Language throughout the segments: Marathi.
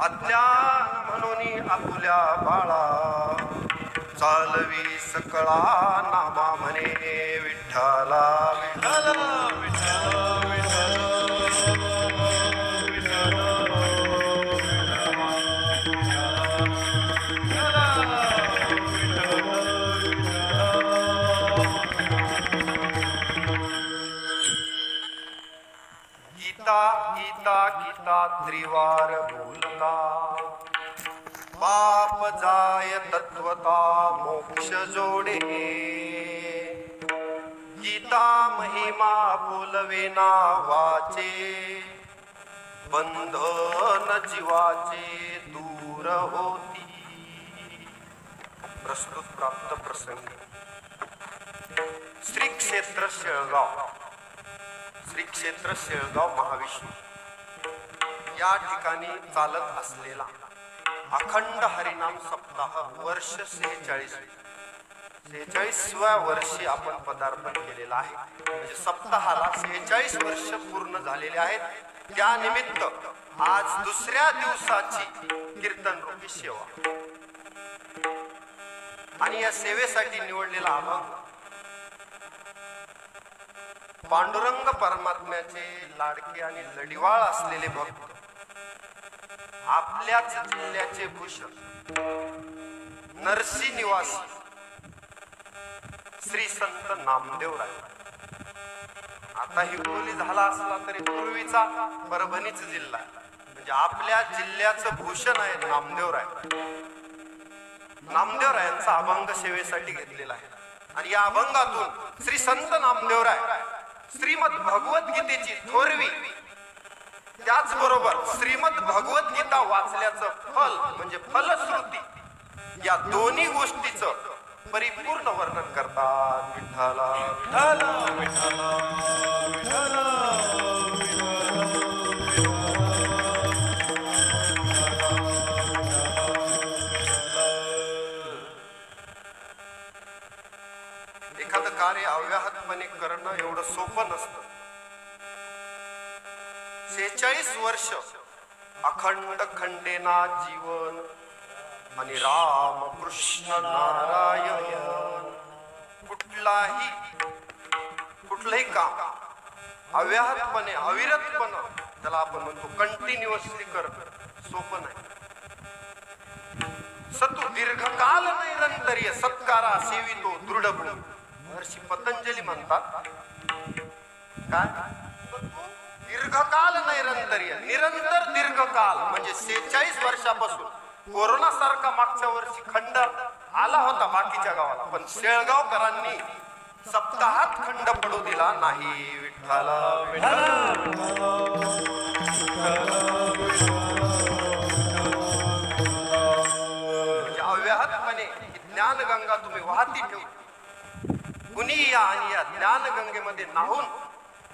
अज्ञान म्हणून आपुल्या बाळा चालवी सकळा नामा म्हणे विठ्ठला विठ्ठल विठ्ठल गीता गीता त्रिवार बोलता पाप जाय तत्वता मोक्ष जोडे गीता महिमा बोलवेना वाचे बंधन जीवाचे दूर होती. प्रस्तुत प्राप्त प्रसंगी श्री क्षेत्र शेळगाव, श्री क्षेत्र शेळगाव महाविष्णू या ठिकाणी चालत असलेला अखंड हरिनाम सप्ताह वर्ष 46व्या वर्षी आपण पदार्पण केलेलं आहे. म्हणजे सप्ताहाला 46 वर्ष पूर्ण झालेले आहेत. त्या निमित्त आज दुसऱ्या दिवसाची कीर्तन रूपी सेवा आणि या सेवेसाठी निवडलेला अभंग पांडुरंग परमात्म्याचे लाडके आणि लढिवाळ असलेले भक्त आपल्याच जिल्ह्याचे भूषण नरसी निवासी श्री संत नामदेवराय. आता हिंगोली झाला असला तरी पूर्वीचा परभणीच जिल्हा म्हणजे आपल्या जिल्ह्याचं भूषण आहे नामदेवराय. नामदेवरायांचा अभंग सेवेसाठी घेतलेला आहे आणि या अभंगातून श्री संत नामदेवराय श्रीमद भगवद्गीतेची थोरवी त्याचबरोबर श्रीमद भगवद्गीता वाचल्याचं फल म्हणजे फलश्रुती या दोन्ही गोष्टीचं परिपूर्ण वर्णन करतात. विठ्ठला विठ्ठला विठ्ठला एखादं कार्य अव्याहतपणे करणं एवढं सोपं नसतं. 46 वर्ष अखंड खंडेना जीवन आणि राम कृष्ण नारायण कुठलंही काम अव्याहतपणे अविरतपणे त्याला आपण म्हणतो कंटिन्युअसली करणं सोपं नाही. सतु दीर्घकाल नैरंतर्य सत्कारा सेवितो दृढ महर्षी पतंजली म्हणतात काय दीर्घकाल नैरंतर्य निरंतर दीर्घकाल म्हणजे 46 वर्षापासून कोरोना सारखा मागच्या वर्षी खंड आला होता बाकीच्या गावाला पण शेळगावकरांनी सप्ताहात खंड पडू दिला नाही. विठ्ठला म्हणजे अव्याहतपणे ज्ञानगंगा तुम्ही वाहती ठेवू कुणी या आणि या ज्ञानगंगेमध्ये नाहून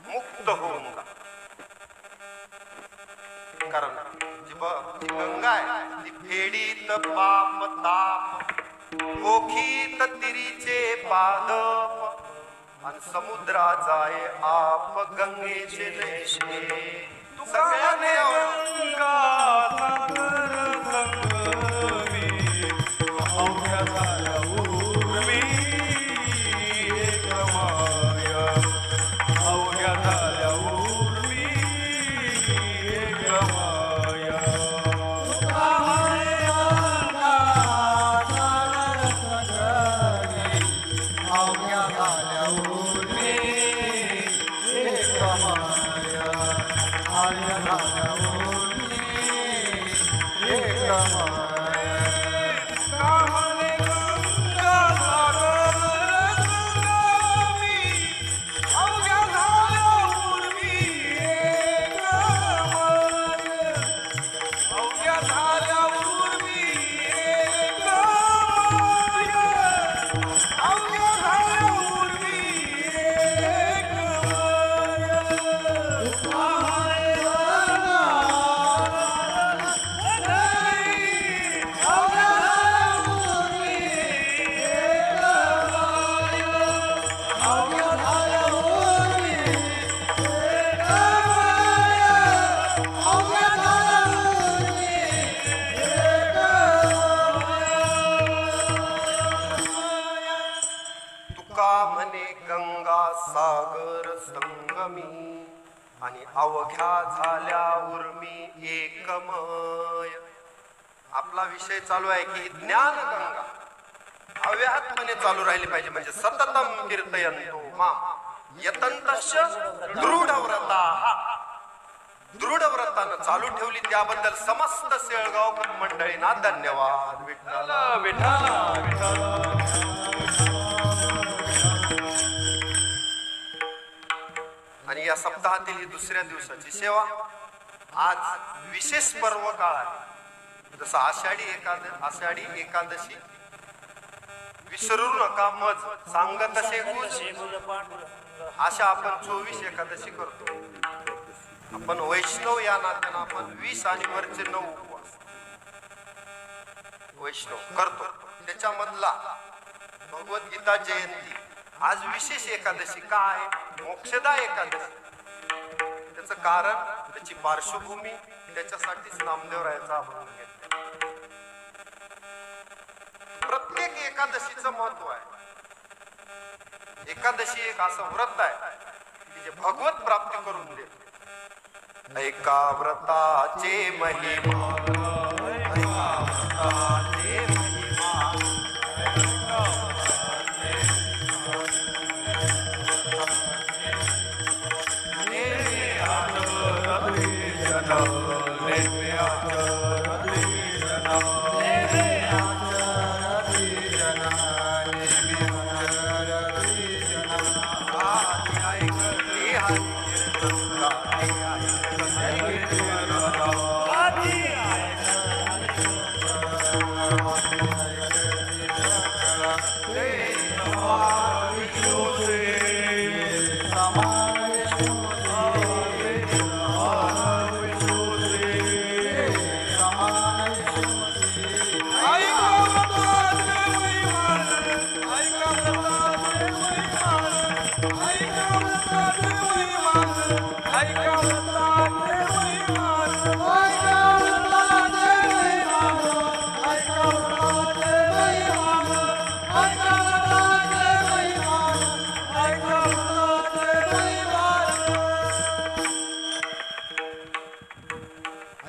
मुक्त होऊन जा. कारण जी गंगा आहे ती फेडीत पाप ताप ओखीत तिरीचे पादप आणि समुद्रा जाय आप गंगेचे नैशे सगळ्याने आणि अवघ्या झाल्या उर्मी एकमय. आपला विषय चालू आहे की ज्ञानगंगा अव्याहतपणे चालू राहिली पाहिजे, म्हणजे सततम कीर्तयंतो मा यतंतश्च दृढव्रता. दृढव्रतानं चालू ठेवली त्याबद्दल समस्त सेळगावकर मंडळींना धन्यवाद. विठ्ठल विठ्ठल. आणि या सप्ताहातील ही दुसऱ्या दिवसाची सेवा आज विशेष पर्व काळ आहे. जसं आषाढी एकादशी विसरू नका मज सांगत असे अशा आपण 24 एकादशी करतो. आपण वैष्णव या नात्यानं आपण 20 आणि वरचे 9 उपवास वैष्णव करतो. त्याच्यामधला भगवद्गीता जयंती आज विशेष एकादशी का आहे? मोक्षदा एकादशी. त्याचं कारण, त्याची पार्श्वभूमी, त्याच्यासाठीच नामदेवरायाचा अभंग घेतला. प्रत्येक एकादशीचं महत्व आहे. एकादशी एक असं व्रत आहे की जे भगवत प्राप्ती करून देते. ऐका व्रताचे महिमा, ऐका व्रताचे महिमा,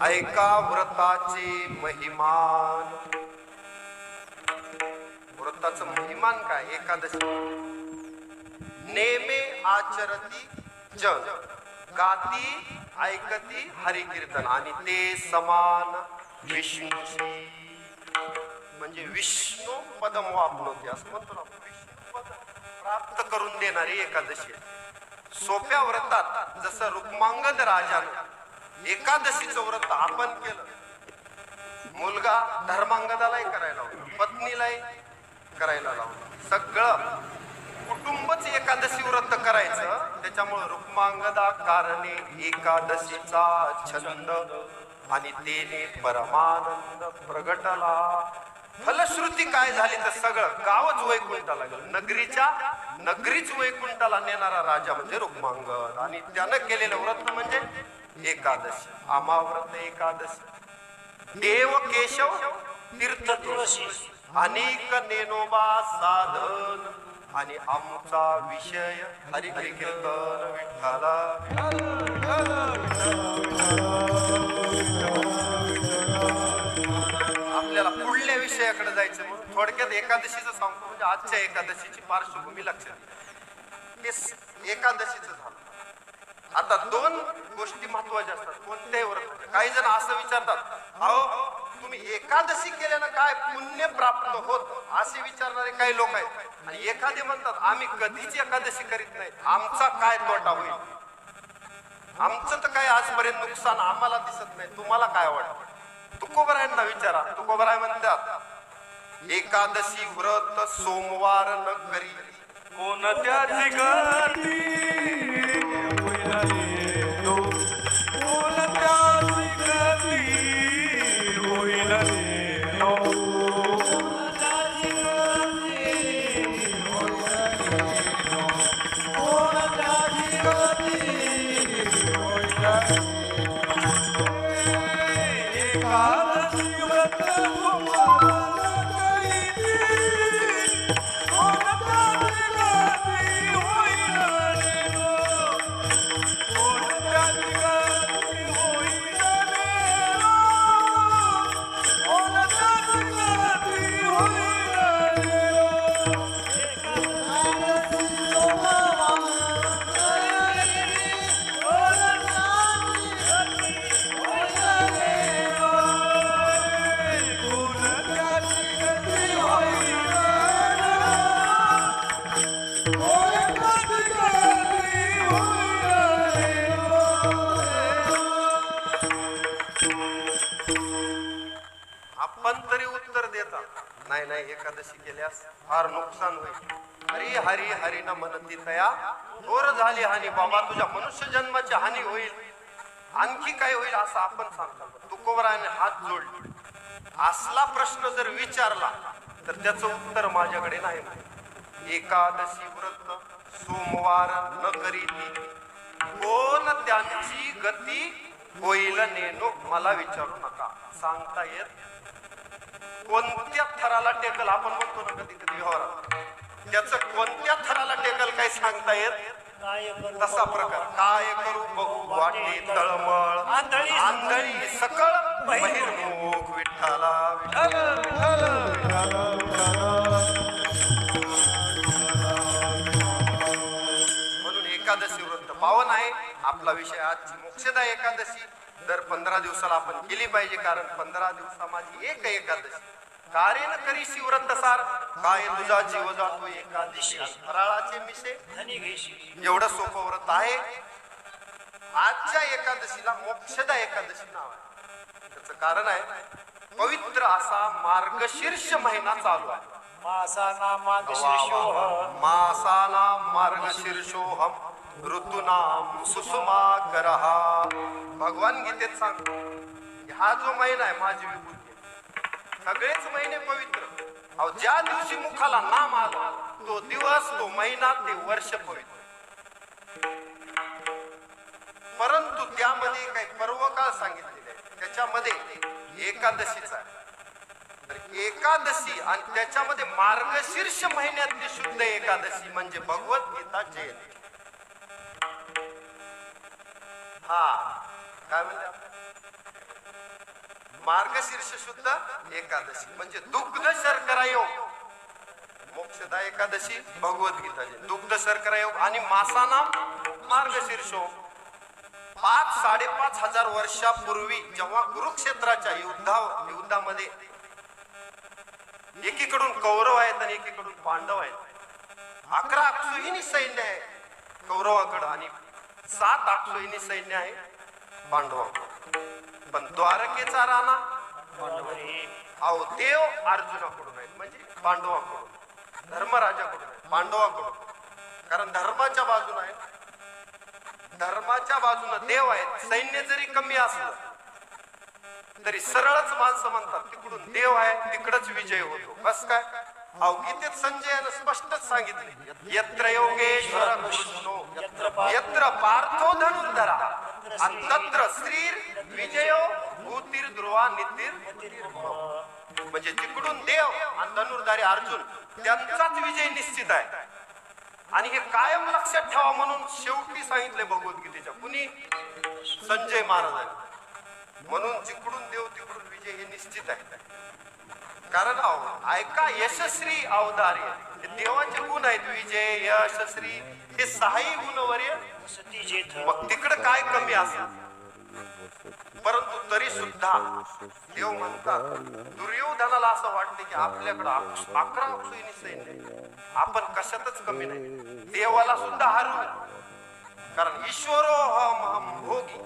ऐका व्रताचे महिमान. व्रताचं महिमान काय? एकादशी नेमे आचरती जन गाती ऐकती हरिकीर्तन आणि ते समान विष्णूशी, म्हणजे विष्णू पदम वापनवते असं म्हणतो ना. विष्णू पद प्राप्त करून देणारी एकादशी. सोप्या व्रतात जसं रुक्मांगद राजानं एकादशीचं व्रत आपण केलं, मुलगा धर्मांगदालाही करायला लावला, पत्नीलाही करायला लावलं, सगळं कुटुंबच एकादशी व्रत करायचं. त्याच्यामुळे रुक्मांगदा कारणे एकादशीचा छंद आणि तेने परमानंद प्रगटला. फलश्रुती काय झाली तर सगळं गावच वैकुंठाला गेलं. नगरीच वैकुंठाला नेणारा राजा म्हणजे रुक्मांगद. आणि त्यानं केलेलं व्रत म्हणजे एकादशी, अमाव्रत एकादशी. देव केशव तीर्थ तुळशी अनेक नेनोबा साधन आणि आमचा विषय हरि कीर्तन विठ्ठला. आपल्याला पुढल्या विषयाकडे जायचं म्हणून थोडक्यात एकादशीचं सांगतो. म्हणजे आजच्या एकादशीची पार्श्वभूमी लक्षात घे. एकादशीचं झालं. आता 2 गोष्टी महत्वाच्या असतात कोणत्याही व्रत. काही जण असं विचारतात, अहो तुम्ही एकादशी केल्यानं काय पुण्य प्राप्त होत असे विचारणारे काही लोक आहेत. आणि एखादे म्हणतात आम्ही कधीच एकादशी करीत नाही, आमचा काय तोटा होईल, आमचं तर काही आजपर्यंत नुकसान आम्हाला दिसत नाही, तुम्हाला काय वाटतं? तुकोबरायांना विचारा. तुकोबराय म्हणतात एकादशी व्रत सोमवार न करी कोणत्याची गती, आपण तरी उत्तर देता नाही नाही एकादशी केल्यास फार नुकसान होईल. हरी हरी हरी न म्हणती तया थोर झाली हानी. बाबा तुझ्या मनुष्य जन्माची हानी होईल, आणखी काय होईल असं आपण सांगतो. तुकोबराने हात जोडले. असला प्रश्न जर विचारला तर त्याचं उत्तर माझ्याकडे नाही. एकादशी व्रत सोमवार न करीती कोण त्यांची गती होईल नेनो. मला विचारू नका, सांगता येत कोणत्या थराला टेकल. आपण म्हणतो ना कधी कधी व्यवहारात, त्याचं कोणत्या थराला टेकल काही सांगता येत. तसा प्रकार काय करू बघू वाटे तळमळ आंधळी सकळ बहिर्मुख विठ्ठला. म्हणून एकादशी व्रत पावन आहे. आपला विषय आजची मोक्षदा एकादशी. दर 15 दिवसाला आपण केली पाहिजे, कारण 15 दिवसा माझी एक एकादशी. कार्य करीशी व्रत सार काय तुझा जीव जातो एकादशी फराळाचे मिशे. एवढं सोपं व्रत आहे. आजच्या एकादशीला मोक्षदा एकादशी नाव आहे. त्याचं कारण आहे पवित्र असा मार्गशीर्ष महिना चालू आहे. मासाना मार्गशीर्षोहम ऋतूनाम सुषमा करहा. भगवान गीतेत सांगतो हा जो महिना आहे माझी विभूती. सगळेच महिने पवित्र. अहो ज्या दिवशी मुखाला नाम आला तो दिवस तो महिना ते वर्ष पवित्र. परंतु त्यामध्ये काही पर्व काळ सांगितलेले आहे. त्याच्यामध्ये एकादशीचा आहे. तर एकादशी आणि त्याच्यामध्ये मार्गशीर्ष महिन्यातली शुद्ध एकादशी म्हणजे भगवद्गीता जयंती. हा काय म्हणले मार्गशीर्ष शुद्ध एकादशी म्हणजे दुग्ध शर्करा योग. मोक्षदा एकादशी भगवद्गीता दुग्ध शर्करा योग आणि मासाना मार्गशीर्ष. 5-5.5 हजार वर्षापूर्वी जेव्हा कुरुक्षेत्राच्या युद्धामध्ये एकीकडून कौरव आहेत आणि एकीकडून पांडव आहेत. 11 अक्षोहिणी सैन्य आहे कौरवाकडं आणि 7 अक्षोहिणी सैन्य आहे पांडवाकडं. पण द्वारकेचा राणा अहो देव अर्जुनाकडून आहेत म्हणजे पांडवाकडून. धर्मराजाकडून पांडवाकडून, कारण धर्माच्या बाजूने आहे. धर्माच्या बाजूने देव आहेत. सैन्य जरी कमी असलं तरी सरळच माणसं म्हणतात तिकडून देव आहे तिकडच विजय होतो. बस काय अहो गीतेत संजयानं स्पष्टच सांगितले यत्र योगेश्वर कृष्णो यत्र पार्थो धनुर्धरा आणि तत्र श्रीर विजयो भूतीर ध्रुवा नितीर. म्हणजे जिकडून देव आणि धनुर्धारी अर्जुन त्यांचाच विजय निश्चित आहे. आणि हे कायम लक्षात ठेवा म्हणून शेवटी सांगितले भगवद्गीतेच्या कुणी संजय महाराजांनी. म्हणून जिकडून देव तिकडून विजय हे निश्चित आहे. कारण ऐका यशस्वी अवतार्य हे देवाचे गुण आहेत. विजय यशस्वी हे 6 गुणवर्य. मग तिकडे काय कमी असेल. परंतु तरी सुद्धा देव म्हणतात दुर्योधनाला असं वाटते की आपल्याकडे 11 अक्षोहिणी सैन्य आपण कशातच कमी नाही. देवाला सुद्धा हरवू. कारण ईश्वरोहम भोगी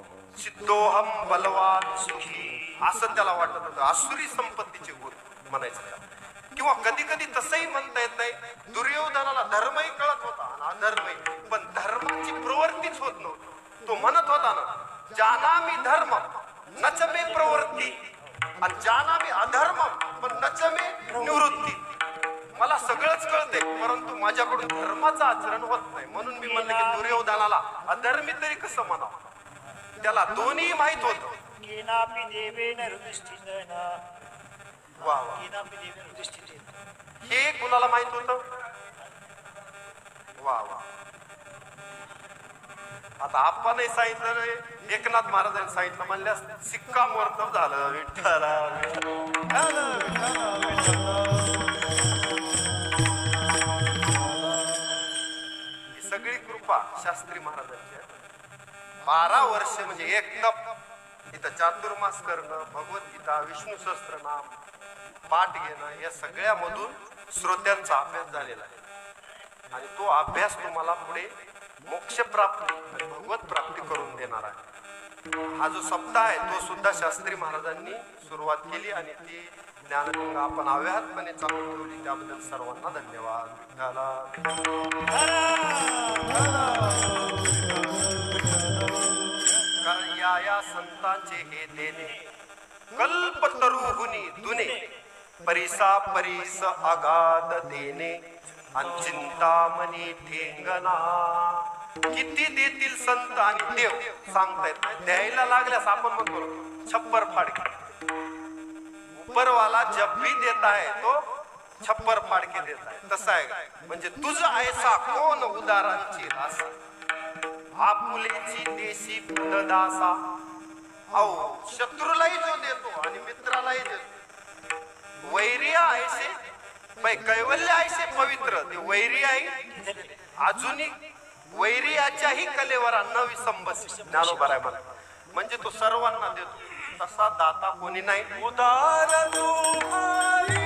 सिद्धोहम बलवान सुखी असं त्याला वाटत होतं. आसुरी संपत्तीचे गुण म्हणायचं. किंवा कधी कधी तसंही म्हणता येत नाही. दुर्योधनाला धर्मही कळत होता आणि अधर्मही, पण धर्माची प्रवृत्तीच होत नव्हती. तो म्हणत होता ना जानामी धर्म नच मे प्रवृत्ती आणि जानामी अधर्म पण नच मे निवृत्ती. मला सगळंच कळते परंतु माझ्याकडून धर्माचं आचरण होत नाही. म्हणून मी म्हणलं की दुर्योधनाला अधर्मी तरी कसं म्हणावं. त्याला दोन्ही माहित होत. हे कुणाला माहित होत. वा वा. आता आपणही सांगितलं एकनाथ महाराजांनी सांगितलं म्हणल्यास शिक्कामोर्तब झालं. विठ्ठला ही सगळी कृपा शास्त्री महाराजांची. 12 वर्ष म्हणजे एक तप इथं चातुर्मास करणं, भगवद्गीता, विष्णू सहस्त्रनाम पाठ घेणं या सगळ्यामधून श्रोत्यांचा अभ्यास झालेला आहे. आणि तो अभ्यास तुम्हाला पुढे मोक्ष प्राप्ती आणि भगवत प्राप्ती करून देणार आहे. हा जो सप्ताह आहे तो सुद्धा शास्त्री महाराजांनी सुरुवात केली आणि ती ज्ञानगंगा आपण अव्याहतपणे चालू ठेवली, त्याबद्दल सर्वांना धन्यवाद. कारण या संतांचे हे देणे कल्पतरुहुनी दुने परिसा परिस अगाध देणे चिंतामणी ठेंगणा. किती देतील संत आणि देव सांगता येत नाही. द्यायला लागल्यास आपण म्हणतो छप्पर फाडके. उपरवाला जब भी देता है तो छप्पर फाडके देता है. तसं आहे म्हणजे तुझं ऐसा कोण उदारांची रासा आपुलेची देशी दासा. अहो शत्रूलाही जो देतो आणि मित्रालाही देतो. वैरिया ऐसे कैवल्य ऐसे पवित्र ते वैरी आहे. अजूनही वैरियाच्याही कलेवर न विसंबस ज्ञानोबा आहे मला. म्हणजे तो सर्वांना देतो. तसा दाता कोणी नाही. उदार तुम्हारी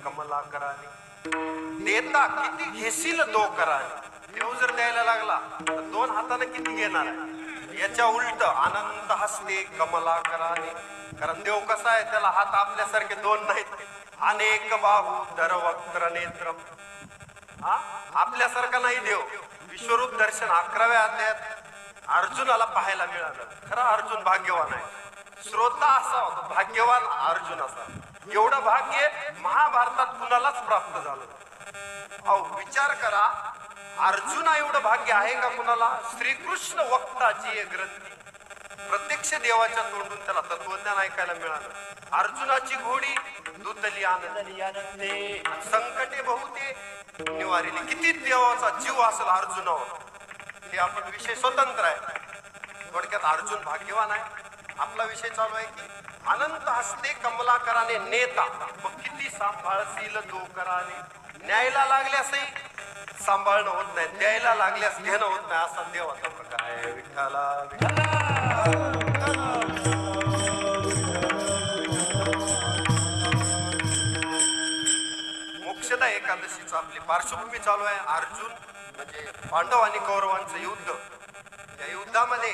कमला कराने देता किती घेशील दो कराने. देव जर द्यायला लागला तर दोन हाताने किती घेणार आहे. याच्या उलट अनंत हस्ते कमला कराने. कारण देव कसा आहे त्याला हात आपल्यासारखे दोन नाहीत. अनेक बाहू दर वक्त्र नेत्र. आपल्यासारखा नाही देव. विश्वरूप दर्शन 11व्या अध्यायात अर्जुनाला पाहायला मिळालं. खरा अर्जुन भाग्यवान आहे. श्रोता असा होता भाग्यवान अर्जुन असा. एवढं भाग्य महाभारतात कुणालाच प्राप्त झालं. अहो विचार करा अर्जुना एवढं भाग्य आहे का कुणाला. श्रीकृष्ण वक्ताची ग्रंथी प्रत्यक्ष देवाच्या तोंडून त्याला तत्वज्ञान ऐकायला मिळालं. अर्जुनाची घोडी दुतली आनंदी संकटे बहुते निवारिली. किती देवाचा जीव असेल अर्जुनावर हे आपण विषय स्वतंत्र आहे. थोडक्यात अर्जुन भाग्यवान आहे. आपला विषय चालू आहे की अनंत हस्ते कमला कराने नेता. मग किती सांभाळशील दो कराने. न्यायला लागल्यासही सांभाळणं होत नाही, द्यायला लागल्यास घेणं होत नाही. असा देवाचा प्रकार आहे. विठ्ठला मोक्षदा एकादशीचा आपली पार्श्वभूमी चालू आहे. अर्जुन म्हणजे पांडव आणि कौरवांचं युद्ध. या युद्धामध्ये